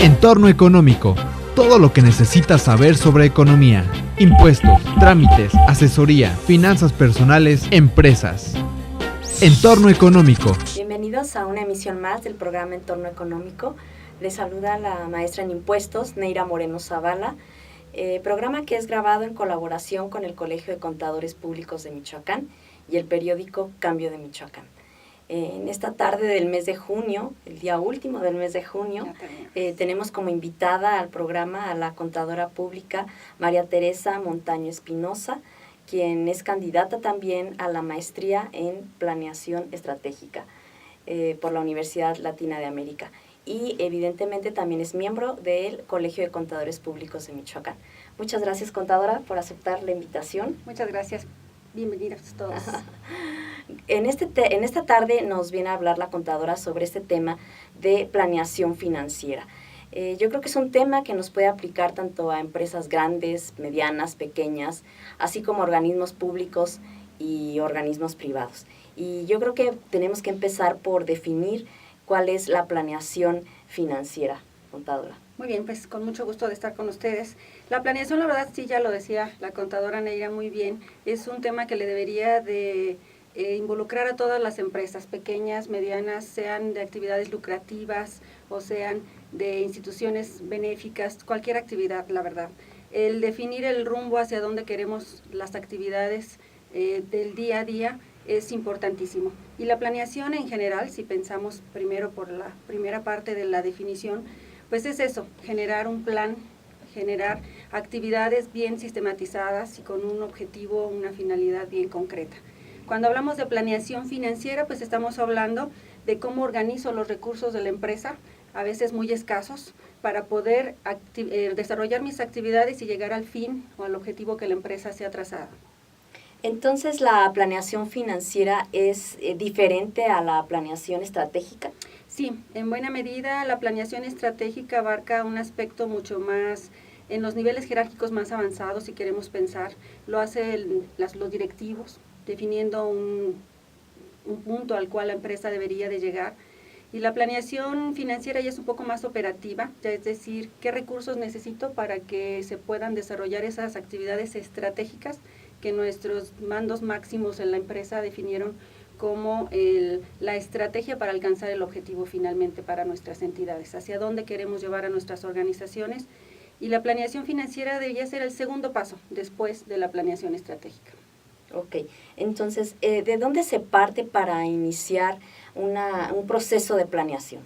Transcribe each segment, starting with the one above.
Entorno económico. Todo lo que necesitas saber sobre economía, impuestos, trámites, asesoría, finanzas personales, empresas. Entorno económico. Bienvenidos a una emisión más del programa Entorno Económico. Les saluda la maestra en impuestos, Neira Moreno Zavala, programa que es grabado en colaboración con el Colegio de Contadores Públicos de Michoacán y el periódico Cambio de Michoacán. En esta tarde del mes de junio, el día último del mes de junio, tenemos como invitada al programa a la contadora pública María Teresa Montaño Espinosa, quien es candidata también a la maestría en planeación estratégica por la Universidad Latina de América. Y evidentemente también es miembro del Colegio de Contadores Públicos de Michoacán. Muchas gracias, contadora, por aceptar la invitación. Muchas gracias. Bienvenidos todos. En esta tarde nos viene a hablar la contadora sobre este tema de planeación financiera. Yo creo que es un tema que nos puede aplicar tanto a empresas grandes, medianas, pequeñas, así como organismos públicos y organismos privados. Y yo creo que tenemos que empezar por definir cuál es la planeación financiera, contadora. Muy bien, pues con mucho gusto de estar con ustedes. La planeación, la verdad, sí, ya lo decía la contadora Neira muy bien, es un tema que le debería de involucrar a todas las empresas, pequeñas, medianas, sean de actividades lucrativas o sean de instituciones benéficas, cualquier actividad, la verdad. El definir el rumbo hacia dónde queremos las actividades del día a día es importantísimo. Y la planeación en general, si pensamos primero por la primera parte de la definición, pues es eso, generar un plan, generar actividades bien sistematizadas y con un objetivo, una finalidad bien concreta. Cuando hablamos de planeación financiera, pues estamos hablando de cómo organizo los recursos de la empresa, a veces muy escasos, para poder desarrollar mis actividades y llegar al fin o al objetivo que la empresa se ha trazado. Entonces, ¿la planeación financiera es diferente a la planeación estratégica? Sí, en buena medida la planeación estratégica abarca un aspecto mucho más, en los niveles jerárquicos más avanzados, si queremos pensar, lo hacen los directivos, definiendo un punto al cual la empresa debería de llegar. Y la planeación financiera ya es un poco más operativa, ya es decir, qué recursos necesito para que se puedan desarrollar esas actividades estratégicas que nuestros mandos máximos en la empresa definieron como la estrategia para alcanzar el objetivo finalmente para nuestras entidades, hacia dónde queremos llevar a nuestras organizaciones. Y la planeación financiera debería ser el segundo paso después de la planeación estratégica. Ok, entonces, ¿de dónde se parte para iniciar un proceso de planeación?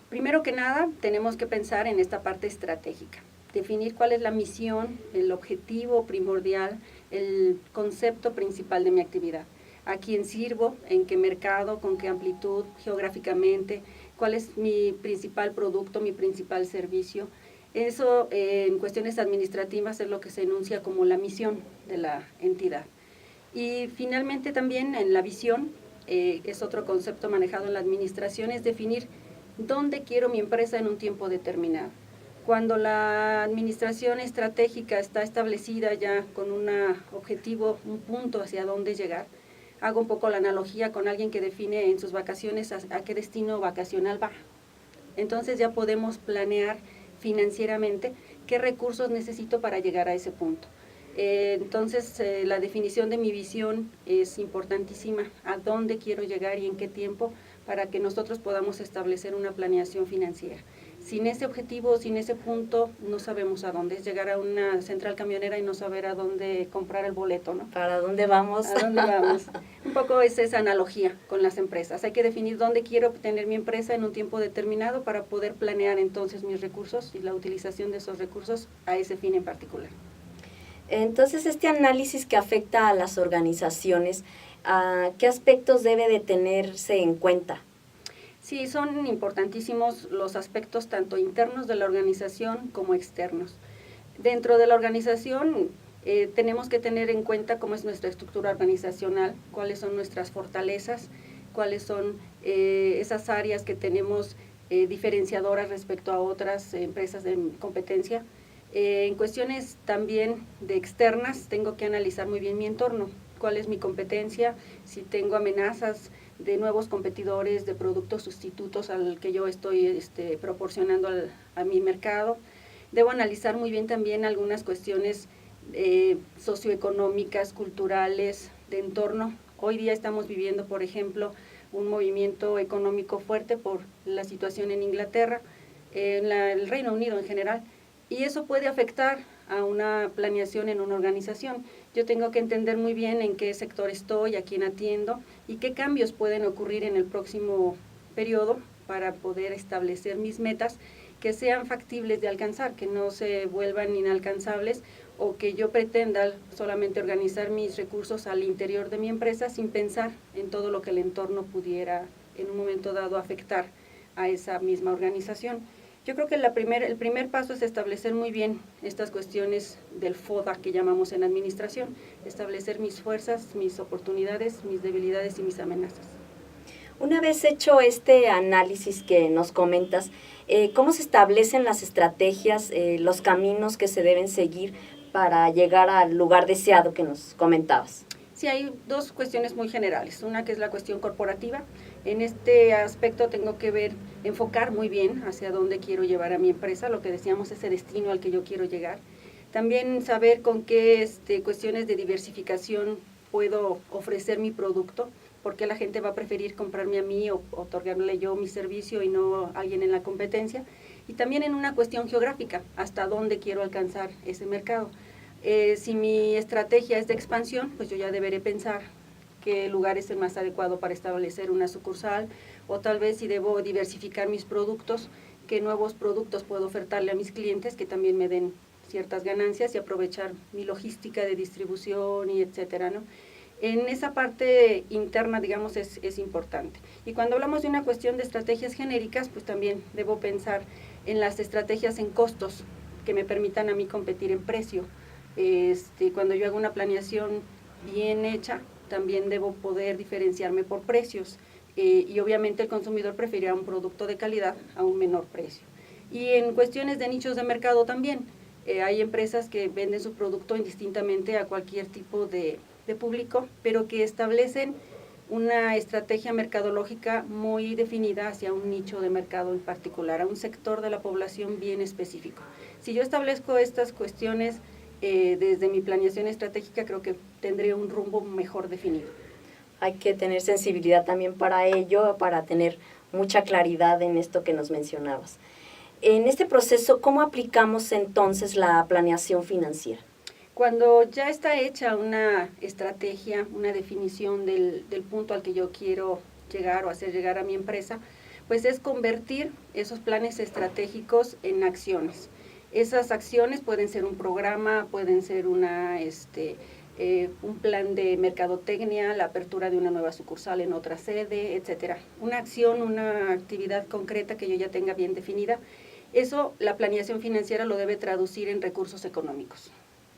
Primero que nada, tenemos que pensar en esta parte estratégica, definir cuál es la misión, el objetivo primordial, el concepto principal de mi actividad. ¿A quién sirvo? ¿En qué mercado? ¿Con qué amplitud? Geográficamente, ¿cuál es mi principal producto, mi principal servicio? Eso en cuestiones administrativas es lo que se enuncia como la misión de la entidad. Y finalmente también en la visión, es otro concepto manejado en la administración, es definir dónde quiero mi empresa en un tiempo determinado. Cuando la administración estratégica está establecida ya con un objetivo, un punto hacia dónde llegar, hago un poco la analogía con alguien que define en sus vacaciones a qué destino vacacional va. Entonces ya podemos planear financieramente qué recursos necesito para llegar a ese punto. Entonces la definición de mi visión es importantísima, a dónde quiero llegar y en qué tiempo, para que nosotros podamos establecer una planeación financiera. Sin ese objetivo, sin ese punto, no sabemos a dónde. Es llegar a una central camionera y no saber a dónde comprar el boleto, ¿no? ¿Para dónde vamos? ¿A dónde vamos? Un poco es esa analogía con las empresas. Hay que definir dónde quiero tener mi empresa en un tiempo determinado para poder planear entonces mis recursos y la utilización de esos recursos a ese fin en particular. Entonces, este análisis que afecta a las organizaciones, ¿qué aspectos debe de tenerse en cuenta? Sí, son importantísimos los aspectos tanto internos de la organización como externos. Dentro de la organización tenemos que tener en cuenta cómo es nuestra estructura organizacional, cuáles son nuestras fortalezas, cuáles son esas áreas que tenemos diferenciadoras respecto a otras empresas de competencia. En cuestiones también de externas, tengo que analizar muy bien mi entorno, cuál es mi competencia, si tengo amenazas de nuevos competidores, de productos sustitutos al que yo estoy proporcionando a mi mercado. Debo analizar muy bien también algunas cuestiones socioeconómicas, culturales, de entorno. Hoy día estamos viviendo, por ejemplo, un movimiento económico fuerte por la situación en Inglaterra, en el Reino Unido en general, y eso puede afectar a una planeación en una organización. Yo tengo que entender muy bien en qué sector estoy, a quién atiendo y qué cambios pueden ocurrir en el próximo periodo para poder establecer mis metas que sean factibles de alcanzar, que no se vuelvan inalcanzables o que yo pretenda solamente organizar mis recursos al interior de mi empresa sin pensar en todo lo que el entorno pudiera en un momento dado afectar a esa misma organización. Yo creo que el primer paso es establecer muy bien estas cuestiones del FODA que llamamos en administración, establecer mis fuerzas, mis oportunidades, mis debilidades y mis amenazas. Una vez hecho este análisis que nos comentas, ¿cómo se establecen las estrategias, los caminos que se deben seguir para llegar al lugar deseado que nos comentabas? Sí, hay dos cuestiones muy generales. Una que es la cuestión corporativa. En este aspecto tengo que enfocar muy bien hacia dónde quiero llevar a mi empresa, lo que decíamos, ese destino al que yo quiero llegar. También saber con qué cuestiones de diversificación puedo ofrecer mi producto, porque la gente va a preferir comprarme a mí o otorgarle yo mi servicio y no a alguien en la competencia. Y también en una cuestión geográfica, hasta dónde quiero alcanzar ese mercado. Si mi estrategia es de expansión, pues yo ya deberé pensar qué lugar es el más adecuado para establecer una sucursal, o tal vez si debo diversificar mis productos, qué nuevos productos puedo ofertarle a mis clientes que también me den ciertas ganancias y aprovechar mi logística de distribución y etcétera, ¿no? En esa parte interna, digamos, es importante. Y cuando hablamos de una cuestión de estrategias genéricas, pues también debo pensar en las estrategias en costos que me permitan a mí competir en precio. Cuando yo hago una planeación bien hecha, también debo poder diferenciarme por precios y obviamente el consumidor preferirá un producto de calidad a un menor precio. Y en cuestiones de nichos de mercado también, hay empresas que venden su producto indistintamente a cualquier tipo de público, pero que establecen una estrategia mercadológica muy definida hacia un nicho de mercado en particular, a un sector de la población bien específico. Si yo establezco estas cuestiones desde mi planeación estratégica, creo que tendré un rumbo mejor definido. Hay que tener sensibilidad también para ello, para tener mucha claridad en esto que nos mencionabas. En este proceso, ¿cómo aplicamos entonces la planeación financiera? Cuando ya está hecha una estrategia, una definición del punto al que yo quiero llegar o hacer llegar a mi empresa, pues es convertir esos planes estratégicos en acciones. Esas acciones pueden ser un programa, pueden ser un plan de mercadotecnia, la apertura de una nueva sucursal en otra sede, etcétera. Una acción, una actividad concreta que yo ya tenga bien definida. Eso la planeación financiera lo debe traducir en recursos económicos.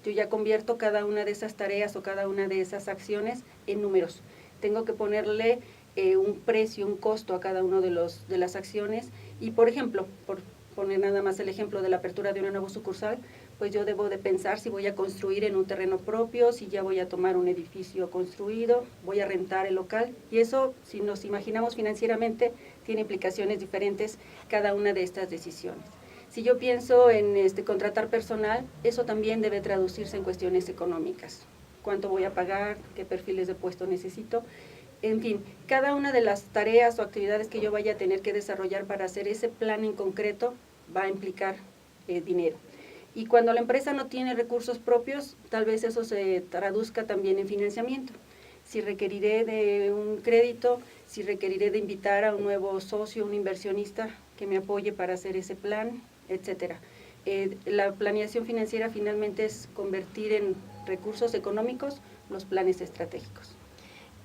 Yo ya convierto cada una de esas tareas o cada una de esas acciones en números. Tengo que ponerle un precio, un costo a cada uno de las acciones y, por ejemplo, por poner nada más el ejemplo de la apertura de una nueva sucursal, pues yo debo de pensar si voy a construir en un terreno propio, si ya voy a tomar un edificio construido, voy a rentar el local, y eso, si nos imaginamos financieramente, tiene implicaciones diferentes cada una de estas decisiones. Si yo pienso en contratar personal, eso también debe traducirse en cuestiones económicas. ¿Cuánto voy a pagar? ¿Qué perfiles de puesto necesito? En fin, cada una de las tareas o actividades que yo vaya a tener que desarrollar para hacer ese plan en concreto va a implicar dinero. Y cuando la empresa no tiene recursos propios, tal vez eso se traduzca también en financiamiento. Si requeriré de un crédito, si requeriré de invitar a un nuevo socio, un inversionista que me apoye para hacer ese plan, etcétera. La planeación financiera finalmente es convertir en recursos económicos los planes estratégicos.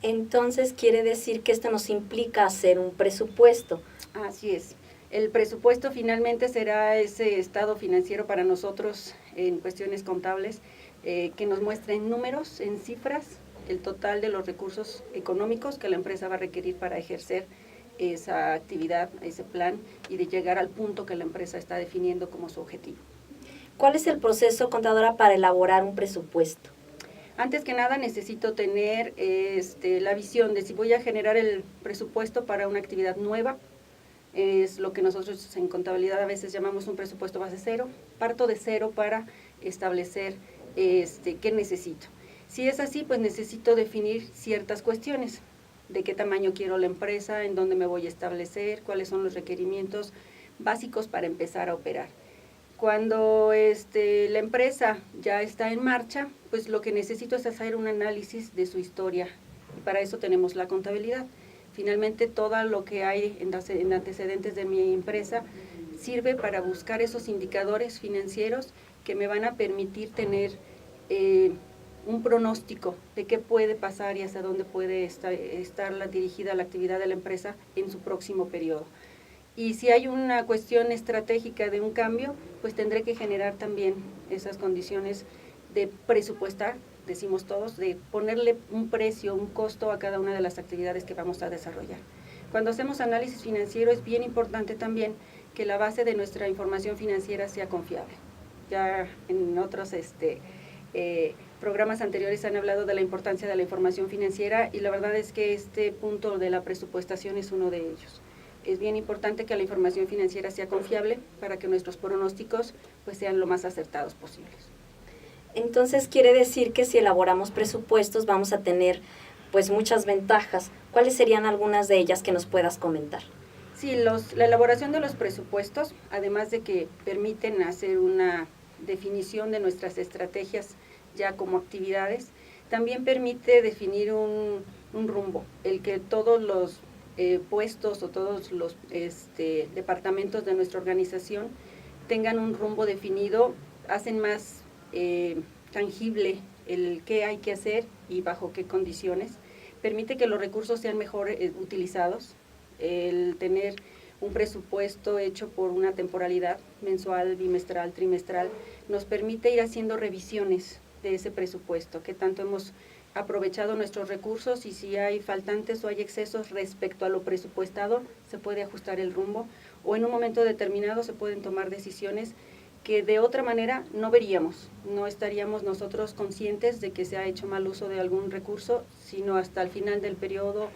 Entonces quiere decir que esto nos implica hacer un presupuesto. Así es. El presupuesto finalmente será ese estado financiero para nosotros en cuestiones contables que nos muestre en números, en cifras, el total de los recursos económicos que la empresa va a requerir para ejercer esa actividad, ese plan y de llegar al punto que la empresa está definiendo como su objetivo. ¿Cuál es el proceso, contadora, para elaborar un presupuesto? Antes que nada necesito tener la visión de si voy a generar el presupuesto para una actividad nueva, Es lo que nosotros en contabilidad a veces llamamos un presupuesto base cero. Parto de cero para establecer qué necesito. Si es así, pues necesito definir ciertas cuestiones. De qué tamaño quiero la empresa, en dónde me voy a establecer, cuáles son los requerimientos básicos para empezar a operar. Cuando la empresa ya está en marcha, pues lo que necesito es hacer un análisis de su historia. Y para eso tenemos la contabilidad. Finalmente, todo lo que hay en antecedentes de mi empresa sirve para buscar esos indicadores financieros que me van a permitir tener un pronóstico de qué puede pasar y hacia dónde puede estar dirigida la actividad de la empresa en su próximo periodo. Y si hay una cuestión estratégica de un cambio, pues tendré que generar también esas condiciones de presupuestar, decimos todos, de ponerle un precio, un costo a cada una de las actividades que vamos a desarrollar. Cuando hacemos análisis financiero es bien importante también que la base de nuestra información financiera sea confiable. Ya en otros programas anteriores han hablado de la importancia de la información financiera y la verdad es que este punto de la presupuestación es uno de ellos. Es bien importante que la información financiera sea confiable para que nuestros pronósticos pues sean lo más acertados posibles. Entonces quiere decir que si elaboramos presupuestos vamos a tener pues muchas ventajas. ¿Cuáles serían algunas de ellas que nos puedas comentar? Sí, la elaboración de los presupuestos, además de que permiten hacer una definición de nuestras estrategias ya como actividades, también permite definir un rumbo, el que todos los puestos o todos los departamentos de nuestra organización tengan un rumbo definido, hacen más tangible el qué hay que hacer y bajo qué condiciones, permite que los recursos sean mejor utilizados, el tener un presupuesto hecho por una temporalidad mensual, bimestral, trimestral, nos permite ir haciendo revisiones de ese presupuesto, que tanto hemos aprovechado nuestros recursos y si hay faltantes o hay excesos respecto a lo presupuestado, se puede ajustar el rumbo o en un momento determinado se pueden tomar decisiones que de otra manera no veríamos, no estaríamos nosotros conscientes de que se ha hecho mal uso de algún recurso, sino hasta el final del periodo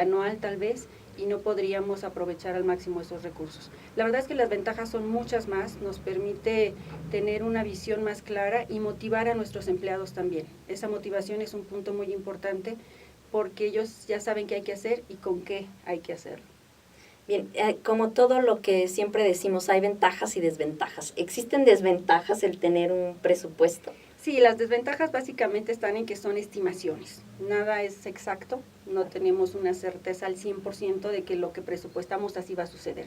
anual tal vez, y no podríamos aprovechar al máximo esos recursos. La verdad es que las ventajas son muchas más, nos permite tener una visión más clara y motivar a nuestros empleados también. Esa motivación es un punto muy importante porque ellos ya saben qué hay que hacer y con qué hay que hacerlo. Bien, como todo lo que siempre decimos, hay ventajas y desventajas. ¿Existen desventajas el tener un presupuesto? Sí, las desventajas básicamente están en que son estimaciones. Nada es exacto, no tenemos una certeza al 100% de que lo que presupuestamos así va a suceder.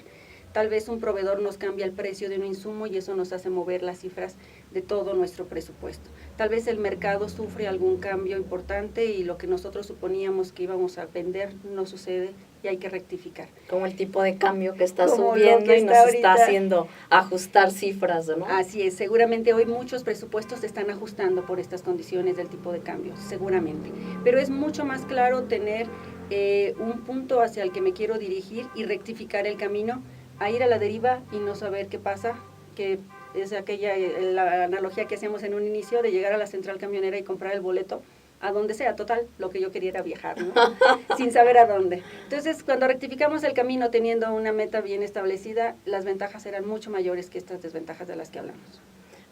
Tal vez un proveedor nos cambia el precio de un insumo y eso nos hace mover las cifras de todo nuestro presupuesto. Tal vez el mercado sufre algún cambio importante y lo que nosotros suponíamos que íbamos a vender no sucede y hay que rectificar. Como el tipo de cambio que está subiendo y nos está haciendo ajustar cifras, ¿no? Así es, seguramente hoy muchos presupuestos se están ajustando por estas condiciones del tipo de cambio, seguramente. Pero es mucho más claro tener un punto hacia el que me quiero dirigir y rectificar el camino, a ir a la deriva y no saber qué pasa, que es la analogía que hacíamos en un inicio de llegar a la central camionera y comprar el boleto a donde sea, total, lo que yo quería era viajar, ¿no? Sin saber a dónde. Entonces, cuando rectificamos el camino teniendo una meta bien establecida, las ventajas eran mucho mayores que estas desventajas de las que hablamos.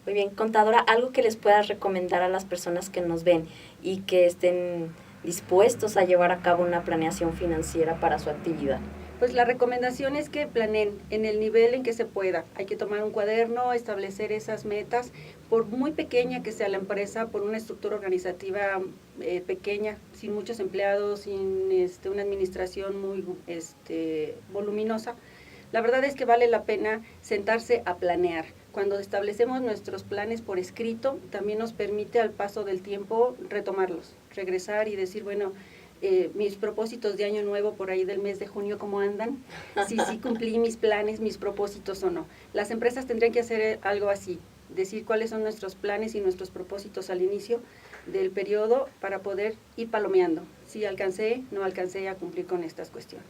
Muy bien, contadora, algo que les puedas recomendar a las personas que nos ven y que estén dispuestos a llevar a cabo una planeación financiera para su actividad. Pues la recomendación es que planeen en el nivel en que se pueda. Hay que tomar un cuaderno, establecer esas metas, por muy pequeña que sea la empresa, por una estructura organizativa pequeña, sin muchos empleados, sin una administración muy voluminosa. La verdad es que vale la pena sentarse a planear. Cuando establecemos nuestros planes por escrito, también nos permite al paso del tiempo retomarlos, regresar y decir, bueno, mis propósitos de año nuevo por ahí del mes de junio, ¿cómo andan? Si sí cumplí mis planes, mis propósitos o no. Las empresas tendrían que hacer algo así, decir cuáles son nuestros planes y nuestros propósitos al inicio del periodo para poder ir palomeando. Si alcancé, no alcancé a cumplir con estas cuestiones.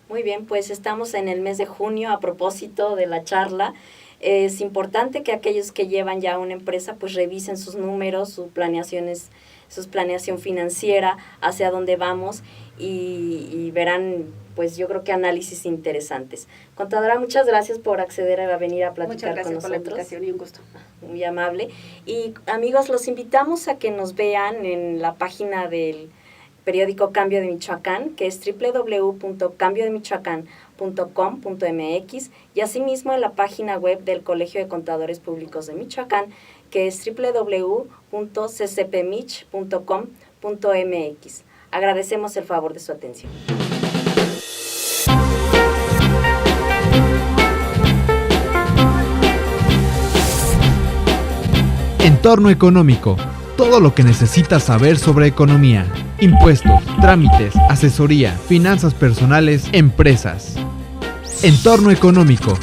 Muy bien, pues estamos en el mes de junio a propósito de la charla. Es importante que aquellos que llevan ya una empresa pues revisen sus números, sus planeaciones eso es planeación financiera, hacia dónde vamos y verán, pues yo creo que análisis interesantes. Contadora, muchas gracias por acceder a venir a platicar con nosotros. Muchas gracias por la invitación y un gusto. Muy amable. Y amigos, los invitamos a que nos vean en la página del periódico Cambio de Michoacán, que es www.cambiodemichoacán.com.mx, y asimismo en la página web del Colegio de Contadores Públicos de Michoacán, que es www.ccpmich.com.mx. Agradecemos el favor de su atención. Entorno económico. Todo lo que necesitas saber sobre economía, impuestos, trámites, asesoría, finanzas personales, empresas. Entorno económico.